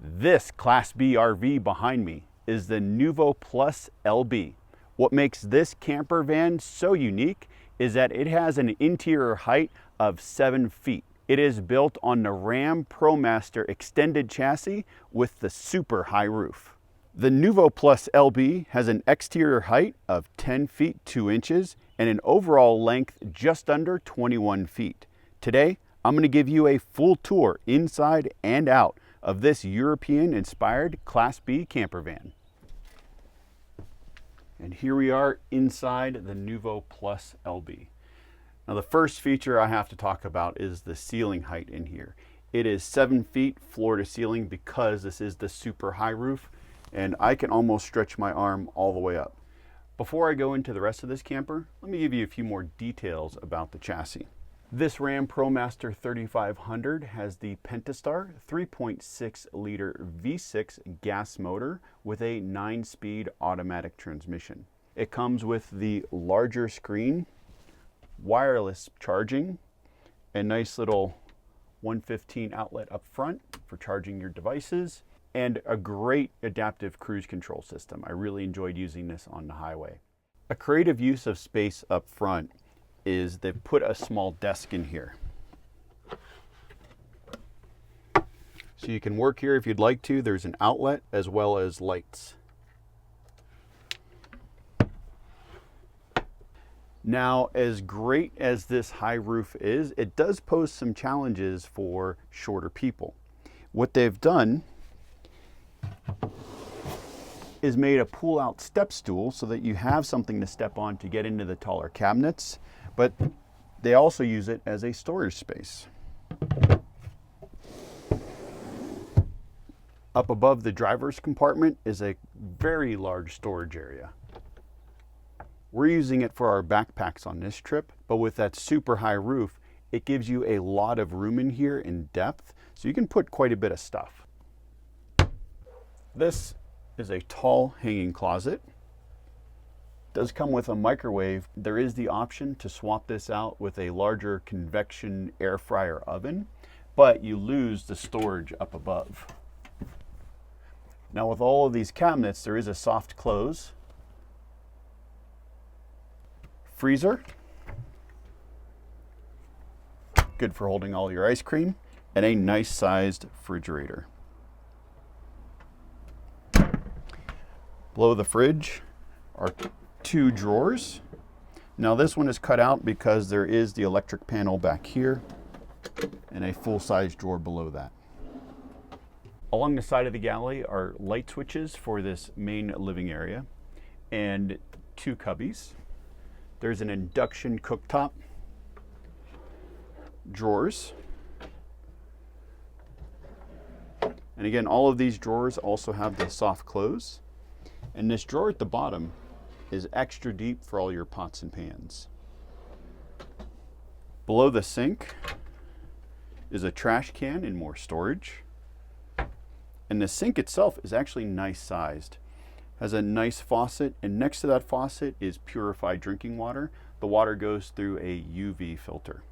This Class B RV behind me is the Noovo Plus LB. What makes this camper van so unique is that it has an interior height of 7 feet. It is built on the Ram ProMaster extended chassis with the super high roof. The Noovo Plus LB has an exterior height of 10 feet 2 inches and an overall length just under 21 feet. Today, I'm going to give you a full tour inside and out of this European-inspired Class B camper van. And here we are inside the Noovo Plus LB. Now the first feature I have to talk about is the ceiling height in here. It is 7 feet floor to ceiling because this is the super high roof, and I can almost stretch my arm all the way up. Before I go into the rest of this camper, let me give you a few more details about the chassis. This Ram ProMaster 3500 has the Pentastar 3.6 liter V6 gas motor with a 9-speed automatic transmission. It comes with the larger screen, wireless charging, a nice little 115 outlet up front for charging your devices, and a great adaptive cruise control system. I really enjoyed using this on the highway. A creative use of space up front is they've put a small desk in here. So you can work here if you'd like to. There's an outlet as well as lights. Now, as great as this high roof is, it does pose some challenges for shorter people. What they've done is made a pull-out step stool so that you have something to step on to get into the taller cabinets, but they also use it as a storage space. Up above the driver's compartment is a very large storage area. We're using it for our backpacks on this trip, but with that super high roof, it gives you a lot of room in here in depth, so you can put quite a bit of stuff. This is a tall hanging closet. It does come with a microwave. There is the option to swap this out with a larger convection air fryer oven, but you lose the storage up above. Now with all of these cabinets, there is a soft close. Freezer, good for holding all your ice cream, and a nice sized refrigerator. Below the fridge are 2 drawers. Now this one is cut out because there is the electric panel back here and a full-size drawer below that. Along the side of the galley are light switches for this main living area and 2 cubbies. There's an induction cooktop, drawers, and again, all of these drawers also have the soft close. And this drawer at the bottom is extra deep for all your pots and pans. Below the sink is a trash can and more storage. And the sink itself is actually nice sized. Has a nice faucet, and next to that faucet is purified drinking water. The water goes through a UV filter.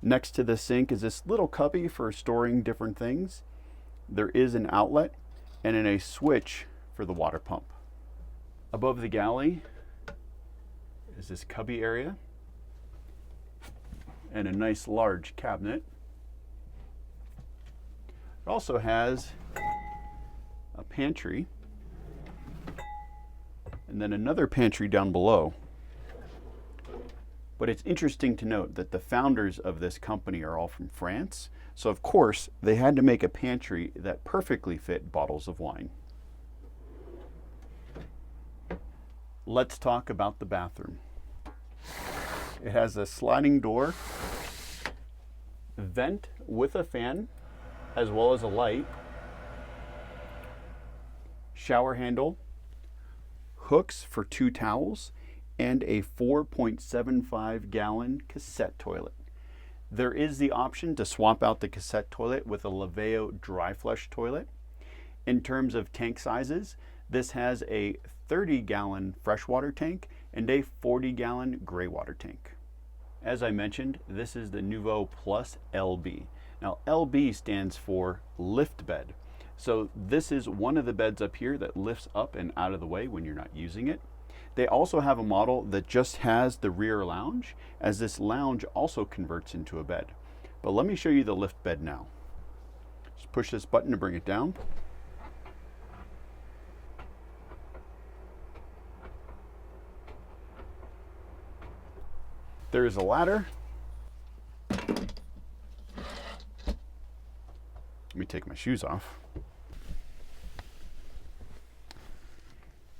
Next to the sink is this little cubby for storing different things. There is an outlet and then a switch for the water pump. Above the galley is this cubby area and a nice large cabinet. It also has a pantry and then another pantry down below. But it's interesting to note that the founders of this company are all from France, so of course they had to make a pantry that perfectly fit bottles of wine. Let's talk about the bathroom. It has a sliding door, vent with a fan, as well as a light, shower handle, hooks for 2 towels, and a 4.75 gallon cassette toilet. There is the option to swap out the cassette toilet with a Laveo dry flush toilet. In terms of tank sizes, this has a 30-gallon freshwater tank and a 40-gallon gray water tank. As I mentioned, this is the Noovo Plus LB. Now LB stands for lift bed. So this is one of the beds up here that lifts up and out of the way when you're not using it. They also have a model that just has the rear lounge, as this lounge also converts into a bed. But let me show you the lift bed now. Just push this button to bring it down. There is a ladder. Let me take my shoes off.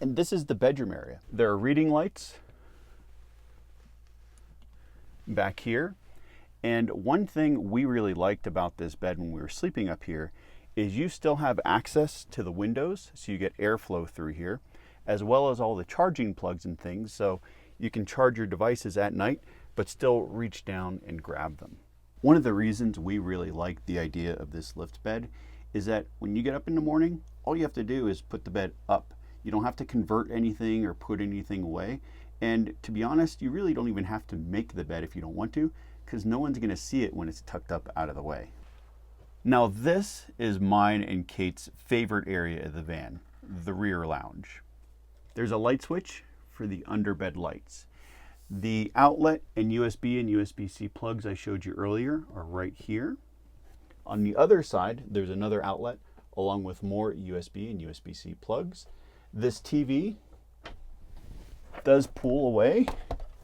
And this is the bedroom area. There are reading lights back here. And one thing we really liked about this bed when we were sleeping up here is you still have access to the windows, so you get airflow through here, as well as all the charging plugs and things, so you can charge your devices at night but still reach down and grab them. One of the reasons we really like the idea of this lift bed is that when you get up in the morning, all you have to do is put the bed up. You don't have to convert anything or put anything away. And to be honest, you really don't even have to make the bed if you don't want to, because no one's gonna see it when it's tucked up out of the way. Now this is mine and Kate's favorite area of the van, the rear lounge. There's a light switch for the underbed lights. The outlet and USB-C plugs I showed you earlier are right here. On the other side, there's another outlet along with more USB and USB-C plugs. This TV does pull away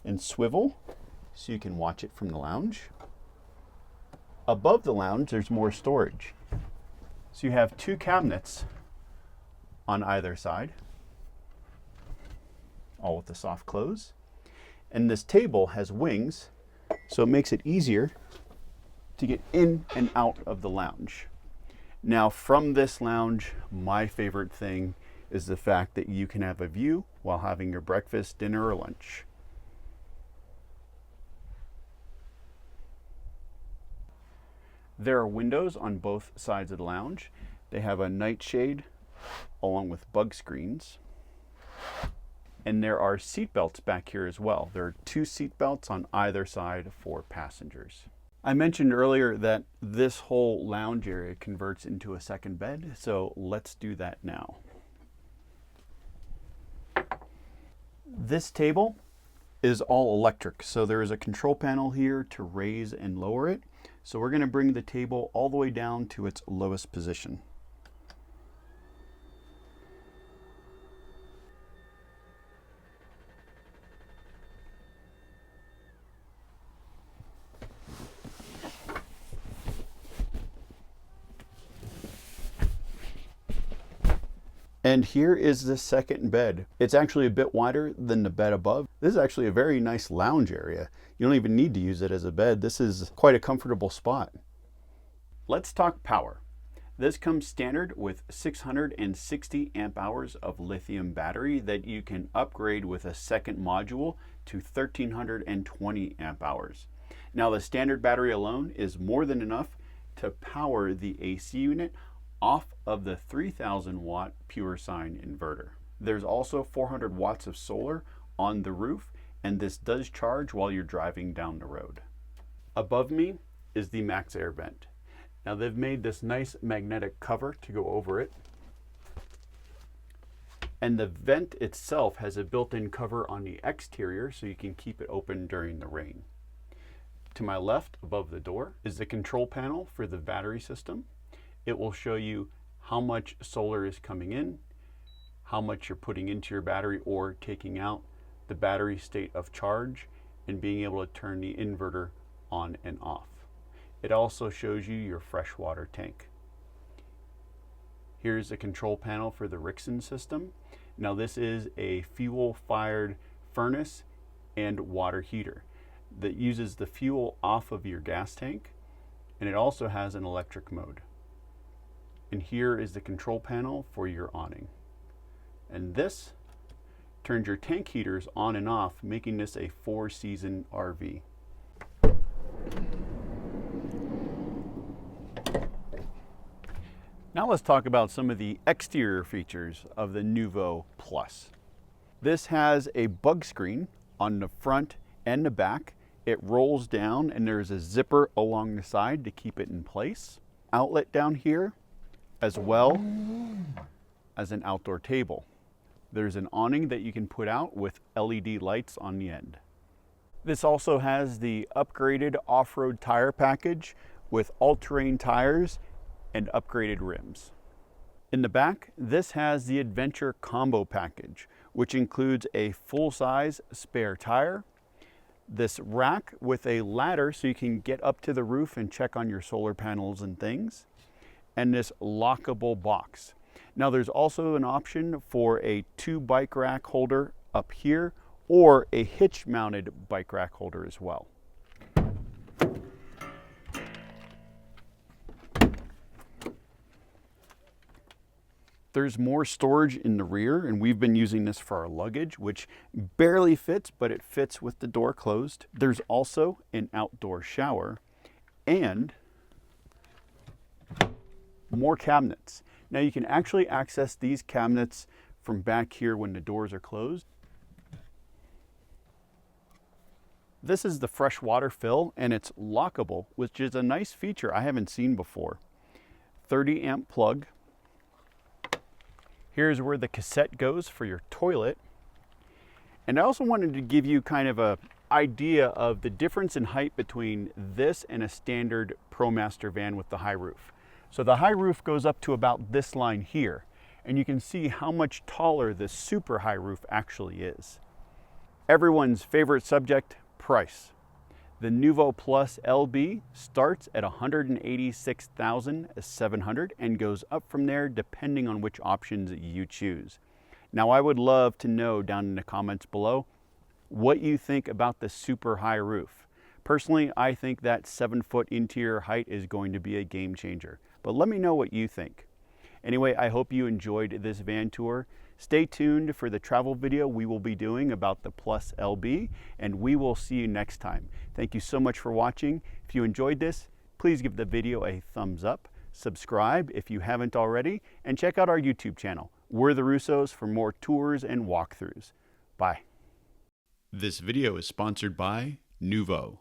and swivel so you can watch it from the lounge. Above the lounge, there's more storage. So you have two cabinets on either side, all with the soft close. And this table has wings, so it makes it easier to get in and out of the lounge. Now from this lounge, my favorite thing is the fact that you can have a view while having your breakfast, dinner, or lunch. There are windows on both sides of the lounge. They have a nightshade along with bug screens. And there are seat belts back here as well. There are two seat belts on either side for passengers. I mentioned earlier that this whole lounge area converts into a second bed, so let's do that now. This table is all electric, so there is a control panel here to raise and lower it. So we're going to bring the table all the way down to its lowest position. And here is the second bed. It's actually a bit wider than the bed above. This is actually a very nice lounge area. You don't even need to use it as a bed. This is quite a comfortable spot. Let's talk power. This comes standard with 660 amp hours of lithium battery that you can upgrade with a second module to 1320 amp hours. Now the standard battery alone is more than enough to power the AC unit off of the 3000 watt pure sine inverter. There's also 400 watts of solar on the roof, and this does charge while you're driving down the road. Above me is the max air vent. Now they've made this nice magnetic cover to go over it, and the vent itself has a built-in cover on the exterior so you can keep it open during the rain. To my left, above the door, is the control panel for the battery system. It will show you how much solar is coming in, how much you're putting into your battery or taking out, the battery state of charge, and being able to turn the inverter on and off. It also shows you your freshwater tank. Here's the control panel for the Rixon system. Now this is a fuel-fired furnace and water heater that uses the fuel off of your gas tank, and it also has an electric mode. And here is the control panel for your awning. And this turns your tank heaters on and off, making this a 4-season RV. Now let's talk about some of the exterior features of the Noovo Plus. This has a bug screen on the front and the back. It rolls down and there's a zipper along the side to keep it in place. Outlet down here as well as an outdoor table. There's an awning that you can put out with LED lights on the end. This also has the upgraded off-road tire package with all-terrain tires and upgraded rims. In the back, this has the Adventure Combo package, which includes a full-size spare tire, this rack with a ladder so you can get up to the roof and check on your solar panels and things, and this lockable box. Now there's also an option for a 2 bike rack holder up here or a hitch mounted bike rack holder as well. There's more storage in the rear, and we've been using this for our luggage, which barely fits, but it fits with the door closed. There's also an outdoor shower and more cabinets. Now you can actually access these cabinets from back here when the doors are closed. This is the fresh water fill, and it's lockable, which is a nice feature I haven't seen before. 30 amp plug. Here's where the cassette goes for your toilet. And I also wanted to give you kind of an idea of the difference in height between this and a standard ProMaster van with the high roof. So the high roof goes up to about this line here, and you can see how much taller this super high roof actually is. Everyone's favorite subject, price. The Noovo Plus LB starts at $186,700 and goes up from there depending on which options you choose. Now I would love to know down in the comments below what you think about the super high roof. Personally, I think that 7-foot interior height is going to be a game changer, but let me know what you think. Anyway, I hope you enjoyed this van tour. Stay tuned for the travel video we will be doing about the Plus LB, and we will see you next time. Thank you so much for watching. If you enjoyed this, please give the video a thumbs up, subscribe if you haven't already, and check out our YouTube channel. We're the Russos for more tours and walkthroughs. Bye. This video is sponsored by Noovo.